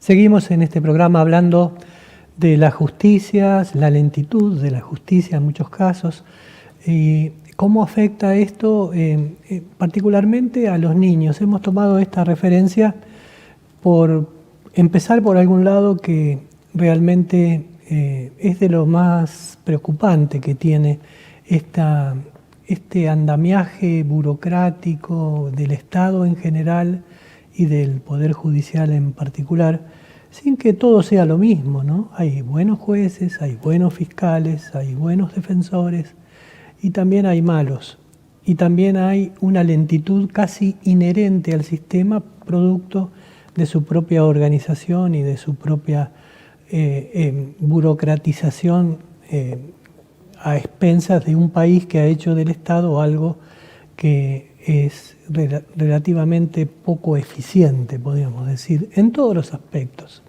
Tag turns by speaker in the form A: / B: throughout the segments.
A: Seguimos en este programa hablando de las justicias, la lentitud de la justicia en muchos casos, y cómo afecta esto particularmente a los niños. Hemos tomado esta referencia por empezar por algún lado que realmente es de lo más preocupante que tiene este andamiaje burocrático del Estado en general y del Poder Judicial en particular, sin que todo sea lo mismo, ¿no? Hay buenos jueces, hay buenos fiscales, hay buenos defensores y también hay malos. Y también hay una lentitud casi inherente al sistema, producto de su propia organización y de su propia burocratización a expensas de un país que ha hecho del Estado algo que es relativamente poco eficiente, podríamos decir, en todos los aspectos.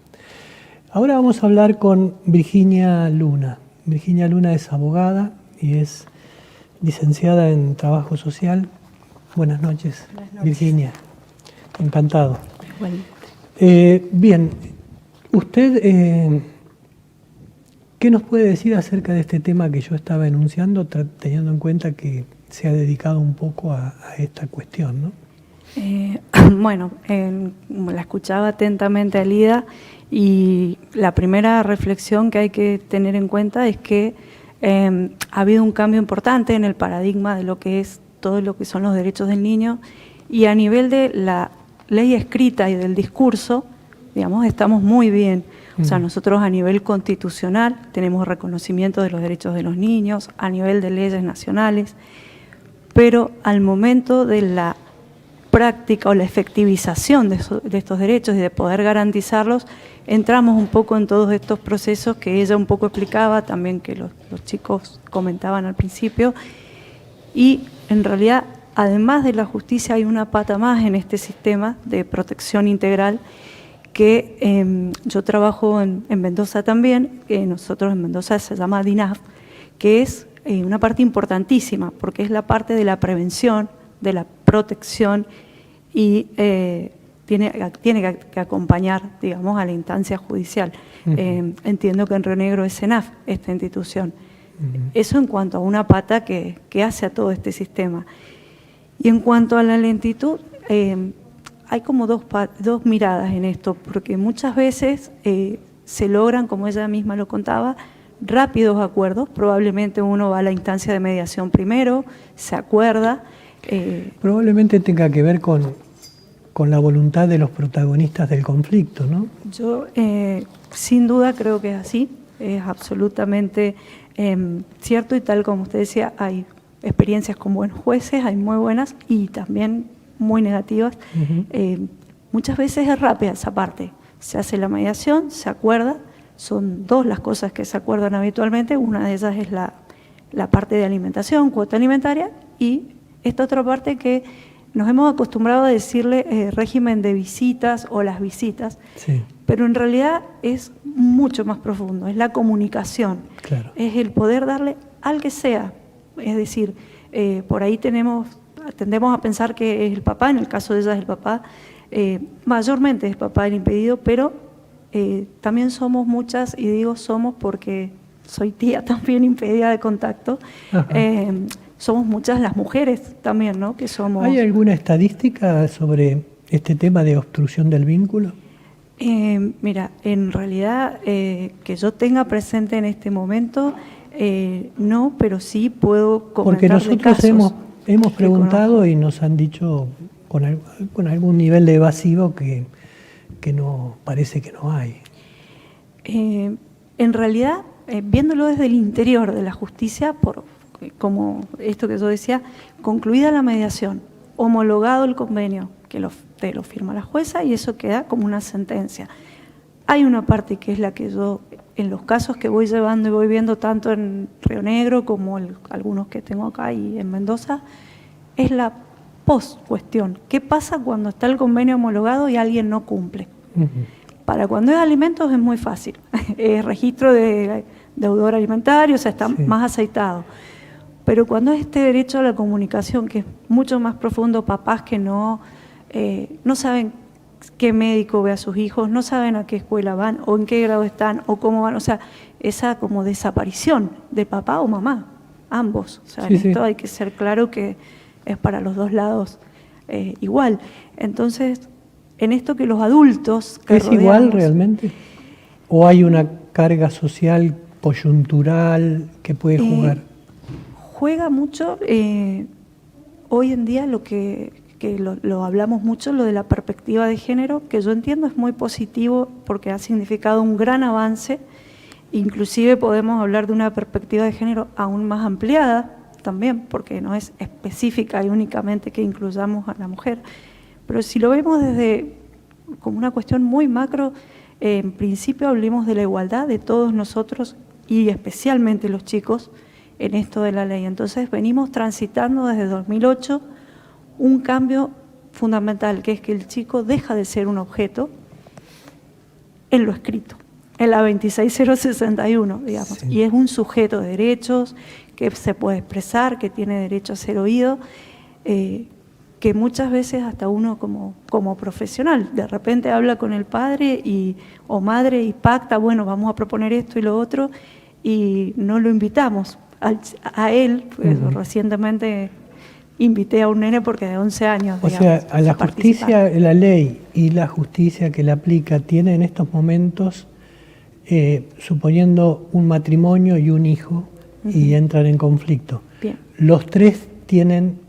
A: Ahora vamos a hablar con Virginia Luna. Virginia Luna es abogada y es licenciada en Trabajo Social. Buenas noches, Virginia. Encantado. Bien, usted, ¿qué nos puede decir acerca de este tema que yo estaba enunciando, teniendo en cuenta que se ha dedicado un poco a esta cuestión, ¿no?
B: La escuchaba atentamente a Lida y la primera reflexión que hay que tener en cuenta es que ha habido un cambio importante en el paradigma de lo que es todo lo que son los derechos del niño, y a nivel de la ley escrita y del discurso, digamos, estamos muy bien. O sea, nosotros a nivel constitucional tenemos reconocimiento de los derechos de los niños, a nivel de leyes nacionales, pero al momento de la práctica o la efectivización de estos derechos y de poder garantizarlos, entramos un poco en todos estos procesos que ella un poco explicaba, también que los chicos comentaban al principio, y en realidad, además de la justicia, hay una pata más en este sistema de protección integral que yo trabajo en Mendoza también, nosotros en Mendoza se llama DINAF, que es una parte importantísima, porque es la parte de la prevención, de la protección, y tiene que acompañar, digamos, a la instancia judicial. Entiendo que en Río Negro es CENAF, esta institución. Eso en cuanto a una pata que hace a todo este sistema. Y en cuanto a la lentitud, hay como dos miradas en esto, porque muchas veces se logran, como ella misma lo contaba, rápidos acuerdos. Probablemente uno va a la instancia de mediación primero, se acuerda.
A: Probablemente tenga que ver con la voluntad de los protagonistas del conflicto, ¿no?
B: Yo sin duda creo que es así, es absolutamente cierto, y tal como usted decía, hay experiencias con buenos jueces, hay muy buenas y también muy negativas. Muchas veces es rápida esa parte, se hace la mediación, se acuerda, son dos las cosas que se acuerdan habitualmente, una de ellas es la parte de alimentación, cuota alimentaria, y esta otra parte que nos hemos acostumbrado a decirle régimen de visitas o las visitas,
A: sí,
B: pero en realidad es mucho más profundo, es la comunicación,
A: claro,
B: es el poder darle al que sea, es decir, por ahí tendemos a pensar que es el papá, en el caso de ella es el papá, mayormente es el papá el impedido, pero también somos muchas, y digo somos porque soy tía también impedida de contacto, somos muchas las mujeres también, ¿no? Que somos.
A: ¿Hay alguna estadística sobre este tema de obstrucción del vínculo?
B: Mira, en realidad que yo tenga presente en este momento, no, pero sí puedo comentar.
A: Porque nosotros hemos preguntado y nos han dicho con algún nivel de evasivo que no, parece que no hay.
B: En realidad, viéndolo desde el interior de la justicia, como esto que yo decía, concluida la mediación, homologado el convenio, que te lo firma la jueza y eso queda como una sentencia. Hay una parte que es la que yo, en los casos que voy llevando y voy viendo tanto en Río Negro como algunos que tengo acá y en Mendoza, es la post-cuestión. ¿Qué pasa cuando está el convenio homologado y alguien no cumple? Para cuando es alimentos es muy fácil, es registro de deudor alimentario, o sea, está más aceitado. Pero cuando es este derecho a la comunicación, que es mucho más profundo, papás que no saben qué médico ve a sus hijos, no saben a qué escuela van, o en qué grado están, o cómo van. O sea, esa como desaparición de papá o mamá, ambos. O sea,
A: Sí,
B: en
A: sí.
B: esto hay que ser claro que es para los dos lados igual. Entonces, en esto que los adultos que
A: ¿Es igual
B: rodeamos,
A: realmente? ¿O hay una carga social coyuntural que puede jugar?
B: juega mucho, hoy en día lo hablamos mucho, lo de la perspectiva de género, que yo entiendo es muy positivo porque ha significado un gran avance. Inclusive podemos hablar de una perspectiva de género aún más ampliada también, porque no es específica y únicamente que incluyamos a la mujer. Pero si lo vemos desde como una cuestión muy macro, en principio hablemos de la igualdad de todos nosotros y especialmente los chicos en esto de la ley. Entonces venimos transitando desde 2008 un cambio fundamental, que es que el chico deja de ser un objeto en lo escrito, en la 26061, digamos,
A: Sí.
B: y es un sujeto de derechos que se puede expresar, que tiene derecho a ser oído, que muchas veces hasta uno como profesional, de repente habla con el padre o madre y pacta, bueno, vamos a proponer esto y lo otro, y no lo invitamos a él, pues, recientemente invité a un nene porque de 11 años,
A: O
B: digamos,
A: sea, a la justicia, la ley y la justicia que la aplica tiene en estos momentos, suponiendo un matrimonio y un hijo, y entran en conflicto.
B: Bien.
A: Los tres tienen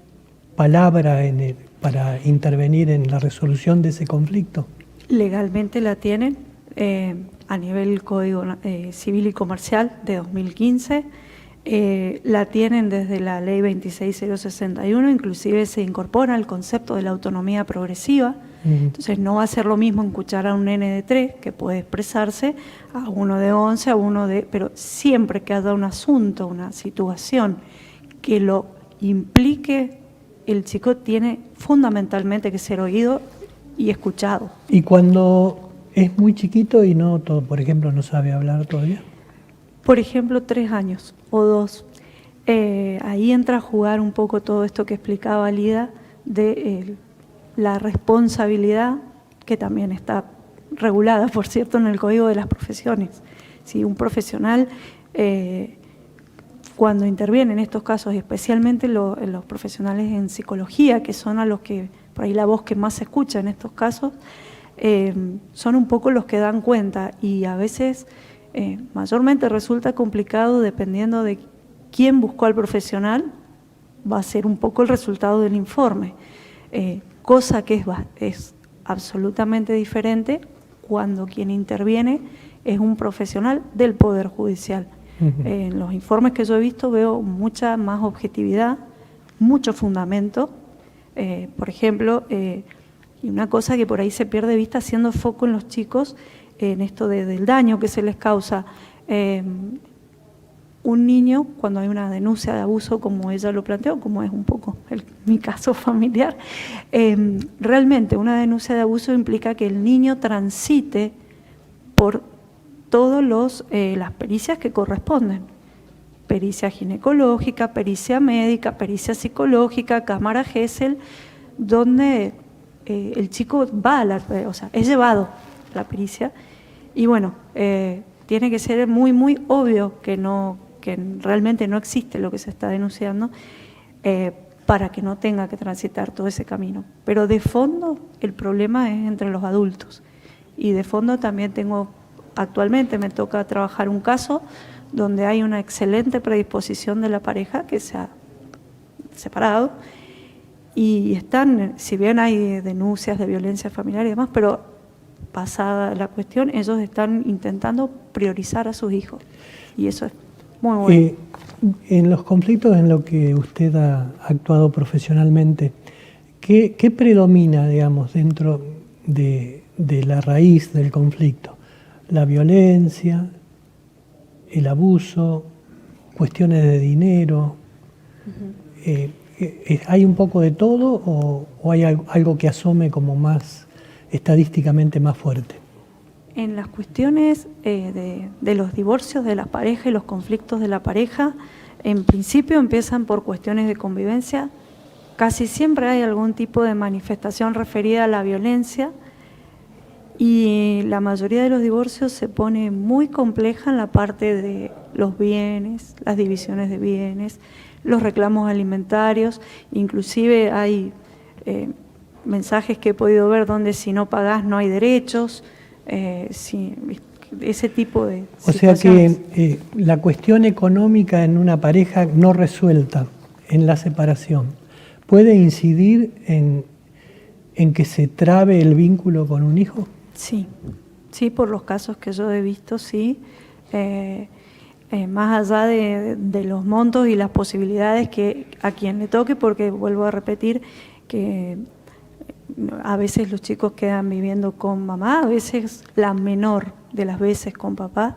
A: palabra para intervenir en la resolución de ese conflicto.
B: Legalmente la tienen a nivel Código Civil y Comercial de 2015, la tienen desde la Ley 26061, inclusive se incorpora el concepto de la autonomía progresiva. Entonces no va a ser lo mismo escuchar a un nene de 3 que puede expresarse, a uno de 11, pero siempre que haya un asunto, una situación que lo implique, el chico tiene fundamentalmente que ser oído y escuchado.
A: Y cuando es muy chiquito y por ejemplo, no sabe hablar todavía.
B: Por ejemplo, 3 años o 2. Ahí entra a jugar un poco todo esto que explicaba Lida de la responsabilidad, que también está regulada, por cierto, en el Código de las Profesiones. Si un profesional, cuando interviene en estos casos, y especialmente los profesionales en psicología, que son a los que, por ahí la voz que más se escucha en estos casos, son un poco los que dan cuenta, y a veces mayormente resulta complicado dependiendo de quién buscó al profesional, va a ser un poco el resultado del informe, cosa que es absolutamente diferente cuando quien interviene es un profesional del Poder Judicial. En los informes que yo he visto veo mucha más objetividad, mucho fundamento. Por ejemplo, y una cosa que por ahí se pierde de vista haciendo foco en los chicos, en esto del daño que se les causa. Un niño, cuando hay una denuncia de abuso, como ella lo planteó, como es un poco mi caso familiar, realmente una denuncia de abuso implica que el niño transite por todas las pericias que corresponden. Pericia ginecológica, pericia médica, pericia psicológica, cámara Gesell, donde el chico va es llevado a la pericia, y bueno, tiene que ser muy, muy obvio que realmente no existe lo que se está denunciando, para que no tenga que transitar todo ese camino. Pero de fondo el problema es entre los adultos, y de fondo también actualmente me toca trabajar un caso donde hay una excelente predisposición de la pareja que se ha separado, y están, si bien hay denuncias de violencia familiar y demás, pero pasada la cuestión, ellos están intentando priorizar a sus hijos, y eso es muy bueno.
A: En los conflictos en los que usted ha actuado profesionalmente, ¿qué predomina, digamos, dentro de la raíz del conflicto? ¿La violencia, el abuso, cuestiones de dinero? ¿Hay un poco de todo o hay algo que asome como más estadísticamente más fuerte?
B: En las cuestiones de los divorcios de la pareja y los conflictos de la pareja, en principio empiezan por cuestiones de convivencia. Casi siempre hay algún tipo de manifestación referida a la violencia, Y la mayoría de los divorcios se pone muy compleja en la parte de los bienes, las divisiones de bienes, los reclamos alimentarios. Inclusive hay mensajes que he podido ver donde si no pagás no hay derechos, ese tipo de situaciones.
A: O sea que la cuestión económica en una pareja no resuelta, en la separación, ¿puede incidir en que se trabe el vínculo con un hijo?
B: Sí, sí, por los casos que yo he visto, sí. Más allá de los montos y las posibilidades que a quien le toque, porque vuelvo a repetir que a veces los chicos quedan viviendo con mamá, a veces la menor de las veces con papá,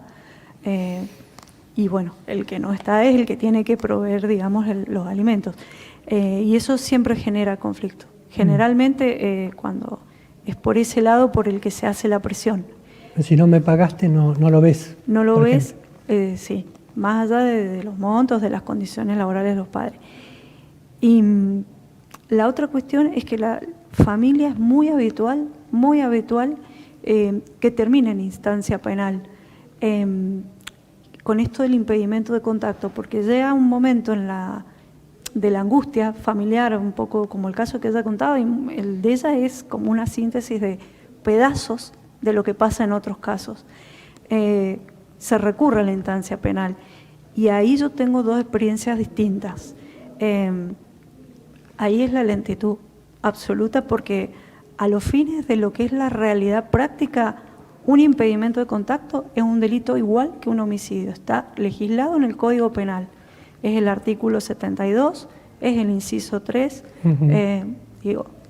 B: y bueno, el que no está es el que tiene que proveer, digamos, los alimentos. Y eso siempre genera conflicto. Generalmente cuando es por ese lado por el que se hace la presión.
A: Si no me pagaste, no lo ves.
B: No lo ves, sí, más allá de los montos, de las condiciones laborales de los padres. Y la otra cuestión es que la familia es muy habitual que termine en instancia penal. Con esto del impedimento de contacto, porque llega un momento de la angustia familiar, un poco como el caso que ella contaba, y el de ella es como una síntesis de pedazos de lo que pasa en otros casos. Se recurre a la instancia penal, y ahí yo tengo dos experiencias distintas. Ahí es la lentitud absoluta, porque a los fines de lo que es la realidad práctica, un impedimento de contacto es un delito igual que un homicidio, está legislado en el Código Penal. Es el artículo 72, es el inciso 3,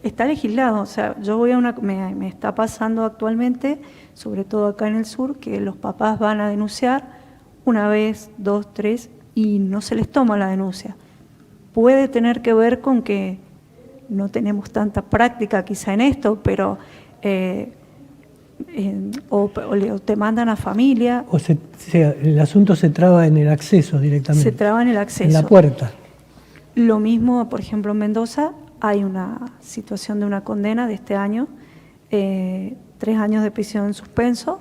B: está legislado. O sea, yo voy a me está pasando actualmente, sobre todo acá en el sur, que los papás van a denunciar una vez, dos, tres, y no se les toma la denuncia. Puede tener que ver con que no tenemos tanta práctica quizá en esto, pero o te mandan a familia.
A: O sea, el asunto se traba en el acceso directamente.
B: Se traba en el acceso.
A: En la puerta.
B: Lo mismo, por ejemplo, en Mendoza hay una situación de una condena de este año, 3 años de prisión en suspenso.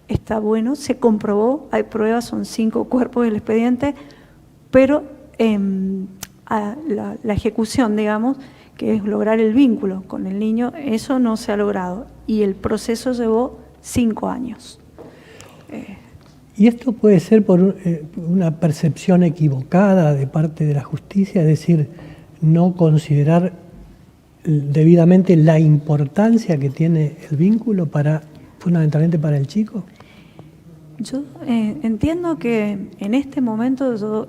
B: Está bueno, se comprobó, hay pruebas, son 5 cuerpos del expediente, pero la ejecución, digamos, que es lograr el vínculo con el niño, eso no se ha logrado, y el proceso llevó 5 años.
A: ¿Y esto puede ser por una percepción equivocada de parte de la justicia, es decir, no considerar debidamente la importancia que tiene el vínculo fundamentalmente para el chico?
B: Yo entiendo que en este momento,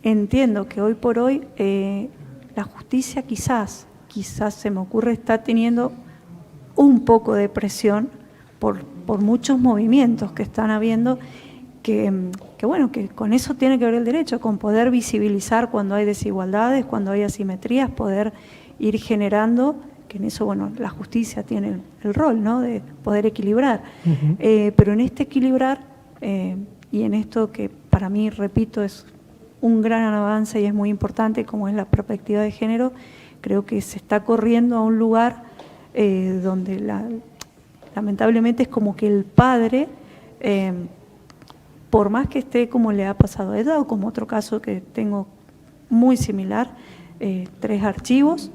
B: entiendo que hoy por hoy la justicia quizás se me ocurre, está teniendo un poco de presión por muchos movimientos que están habiendo, que bueno, que con eso tiene que ver el derecho, con poder visibilizar cuando hay desigualdades, cuando hay asimetrías, poder ir generando, que en eso, bueno, la justicia tiene el rol, ¿no?, de poder equilibrar. Pero en este equilibrar, y en esto que para mí, repito, es un gran avance y es muy importante, como es la perspectiva de género, creo que se está corriendo a un lugar donde lamentablemente es como que el padre, por más que esté como le ha pasado a ella, o como otro caso que tengo muy similar, 3 archivos,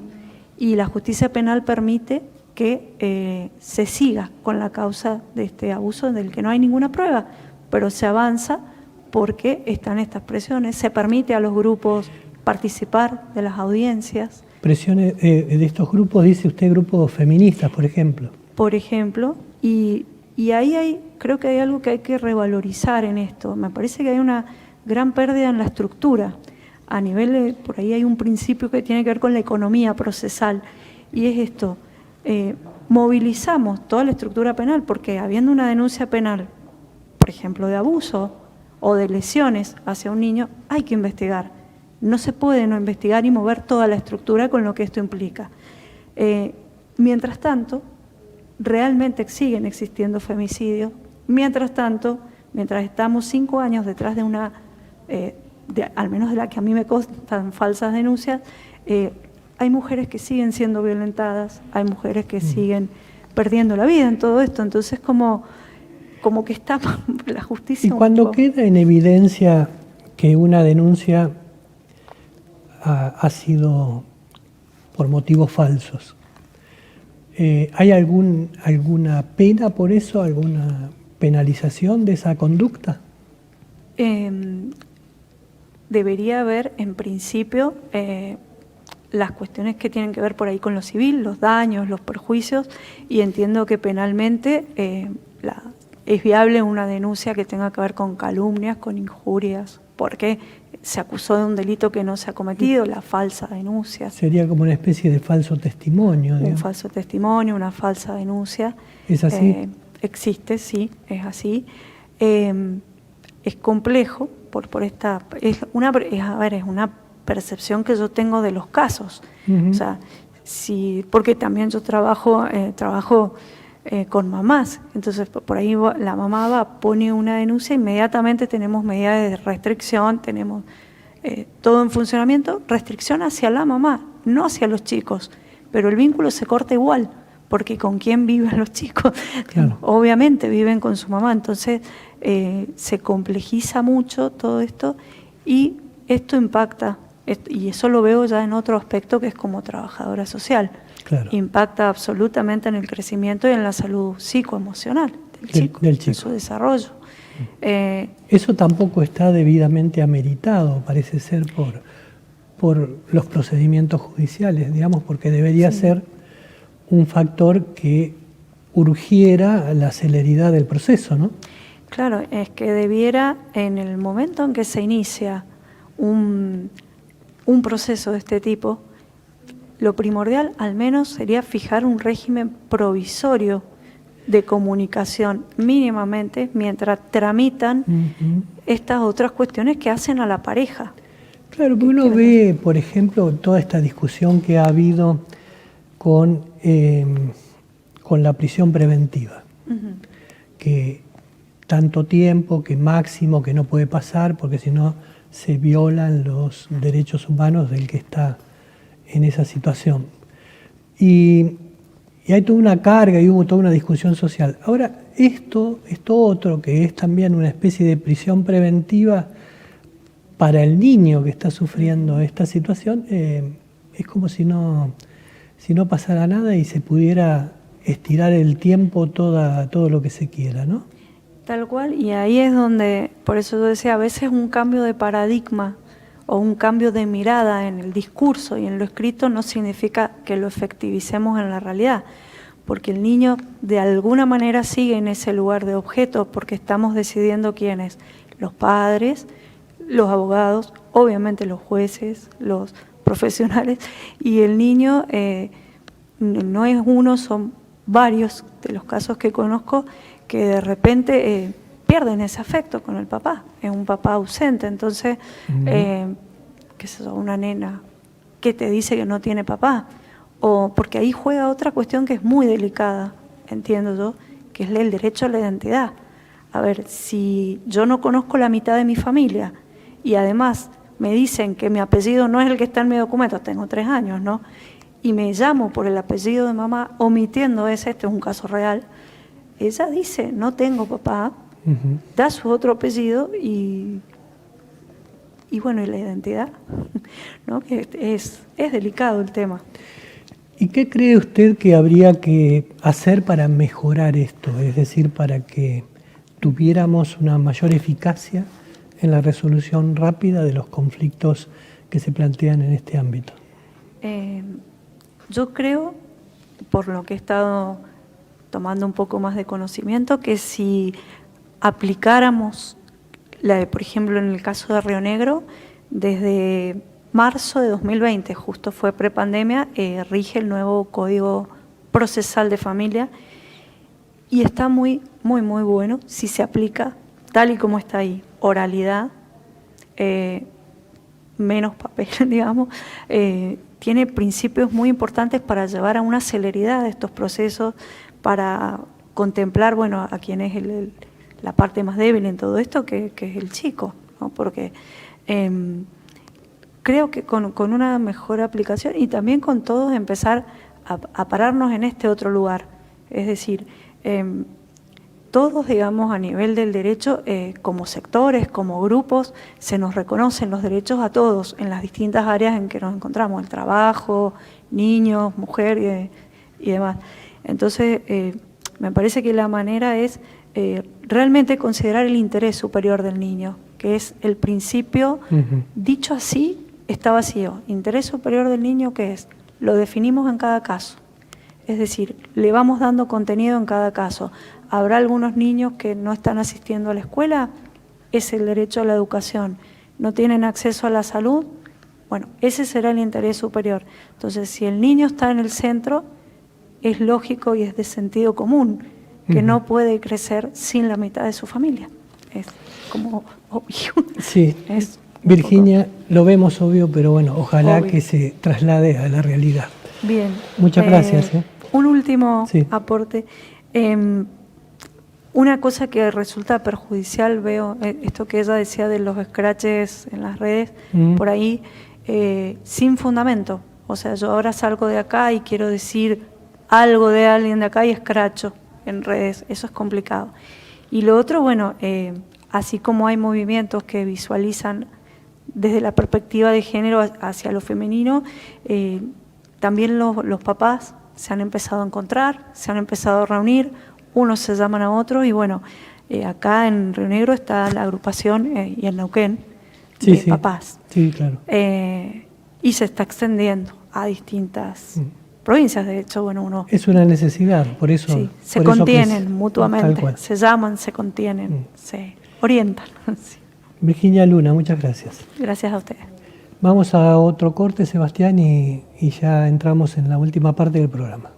B: y la justicia penal permite que se siga con la causa de este abuso del que no hay ninguna prueba, pero se avanza porque están estas presiones, se permite a los grupos participar de las audiencias.
A: Presiones de estos grupos, dice usted, grupos feministas, por ejemplo.
B: Por ejemplo, y ahí creo que hay algo que hay que revalorizar en esto. Me parece que hay una gran pérdida en la estructura. A nivel, por ahí hay un principio que tiene que ver con la economía procesal, y es esto, movilizamos toda la estructura penal, porque habiendo una denuncia penal, por ejemplo, de abuso o de lesiones hacia un niño, hay que investigar. No se puede no investigar y mover toda la estructura con lo que esto implica. Mientras tanto, realmente siguen existiendo femicidios. Mientras tanto, mientras estamos 5 años detrás de una, al menos de la que a mí me constan falsas denuncias, hay mujeres que siguen siendo violentadas, hay mujeres que siguen perdiendo la vida en todo esto, entonces como que está la justicia.
A: Y cuando queda en evidencia que una denuncia ha sido por motivos falsos, ¿hay alguna pena por eso, alguna penalización de esa conducta?
B: Debería haber, en principio, las cuestiones que tienen que ver por ahí con lo civil, los daños, los perjuicios, y entiendo que penalmente es viable una denuncia que tenga que ver con calumnias, con injurias, porque se acusó de un delito que no se ha cometido, la falsa denuncia.
A: Sería como una especie de falso testimonio.
B: Un falso testimonio, una falsa denuncia.
A: ¿Es así?
B: Existe, sí, es así. Es complejo por esta... Es una percepción que yo tengo de los casos. O sea, porque también yo trabajo con mamás, entonces por ahí la mamá pone una denuncia, inmediatamente tenemos medidas de restricción, tenemos todo en funcionamiento, restricción hacia la mamá, no hacia los chicos, pero el vínculo se corta igual, porque ¿con quién viven los chicos? Claro. Obviamente viven con su mamá, entonces se complejiza mucho todo esto y esto impacta, y eso lo veo ya en otro aspecto que es como trabajadora social. Claro. Impacta absolutamente en el crecimiento y en la salud psicoemocional del chico, en su desarrollo.
A: Eso tampoco está debidamente ameritado, parece ser, por los procedimientos judiciales, digamos, porque debería ser un factor que urgiera la celeridad del proceso, ¿no?
B: Claro, es que debiera, en el momento en que se inicia un proceso de este tipo, lo primordial al menos sería fijar un régimen provisorio de comunicación mínimamente mientras tramitan estas otras cuestiones que hacen a la pareja.
A: Claro, porque uno ve, por ejemplo, toda esta discusión que ha habido con la prisión preventiva, que tanto tiempo, que máximo, que no puede pasar, porque si no se violan los derechos humanos del que está en esa situación. Y hay toda una carga y hubo toda una discusión social. Ahora, esto otro, que es también una especie de prisión preventiva para el niño que está sufriendo esta situación, es como si no pasara nada y se pudiera estirar el tiempo todo lo que se quiera, ¿no?
B: Tal cual, y ahí es donde, por eso yo decía, a veces un cambio de paradigma o un cambio de mirada en el discurso y en lo escrito no significa que lo efectivicemos en la realidad, porque el niño de alguna manera sigue en ese lugar de objeto, porque estamos decidiendo quiénes, los padres, los abogados, obviamente los jueces, los profesionales, y el niño no es uno, son varios de los casos que conozco que de repente pierden ese afecto con el papá, es un papá ausente, entonces, qué sé yo, una nena que te dice que no tiene papá, o porque ahí juega otra cuestión que es muy delicada, entiendo yo, que es el derecho a la identidad. A ver, si yo no conozco la mitad de mi familia y además me dicen que mi apellido no es el que está en mi documento, tengo 3 años, ¿no? Y me llamo por el apellido de mamá, omitiendo este es un caso real, ella dice, no tengo papá, da su otro apellido y bueno, y la identidad, ¿no? Que es delicado el tema.
A: ¿Y qué cree usted que habría que hacer para mejorar esto? Es decir, para que tuviéramos una mayor eficacia en la resolución rápida de los conflictos que se plantean en este ámbito.
B: Yo creo, por lo que he estado tomando un poco más de conocimiento, que si aplicáramos, por ejemplo, en el caso de Río Negro, desde marzo de 2020, justo fue prepandemia, rige el nuevo Código Procesal de Familia y está muy, muy, muy bueno si se aplica tal y como está ahí, oralidad, menos papel, digamos, tiene principios muy importantes para llevar a una celeridad de estos procesos, para contemplar, bueno, a quién es la parte más débil en todo esto, que es el chico, ¿no? Porque creo que con una mejor aplicación y también con todos empezar a pararnos en este otro lugar. Es decir, todos, digamos, a nivel del derecho, como sectores, como grupos, se nos reconocen los derechos a todos en las distintas áreas en que nos encontramos, el trabajo, niños, mujer y demás. Entonces, me parece que la manera es realmente considerar el interés superior del niño, que es el principio, dicho así, está vacío. Interés superior del niño, ¿qué es? Lo definimos en cada caso. Es decir, le vamos dando contenido en cada caso. ¿Habrá algunos niños que no están asistiendo a la escuela? Es el derecho a la educación. ¿No tienen acceso a la salud? Bueno, ese será el interés superior. Entonces, si el niño está en el centro, es lógico y es de sentido común que no puede crecer sin la mitad de su familia. Es como obvio.
A: Sí,
B: es
A: Virginia, lo vemos obvio, pero bueno, ojalá
B: obvio
A: que se traslade a la realidad.
B: Bien.
A: Muchas gracias.
B: Un último
A: Sí.
B: aporte. Una cosa que resulta perjudicial, veo esto que ella decía de los scratches en las redes, por ahí, sin fundamento. O sea, yo ahora salgo de acá y quiero decir algo de alguien de acá y escracho en redes. Eso es complicado. Y lo otro, bueno, así como hay movimientos que visualizan desde la perspectiva de género hacia lo femenino, también los papás se han empezado a encontrar, se han empezado a reunir, unos se llaman a otros y bueno, acá en Río Negro está la agrupación y en Neuquén de papás.
A: Sí, claro.
B: Y se está extendiendo a distintas provincias, de hecho, bueno, uno...
A: Es una necesidad, por eso...
B: Sí, se
A: por eso
B: contienen mutuamente, se llaman, se contienen, se orientan. Sí.
A: Virginia Luna, muchas gracias.
B: Gracias a ustedes.
A: Vamos a otro corte, Sebastián, y ya entramos en la última parte del programa.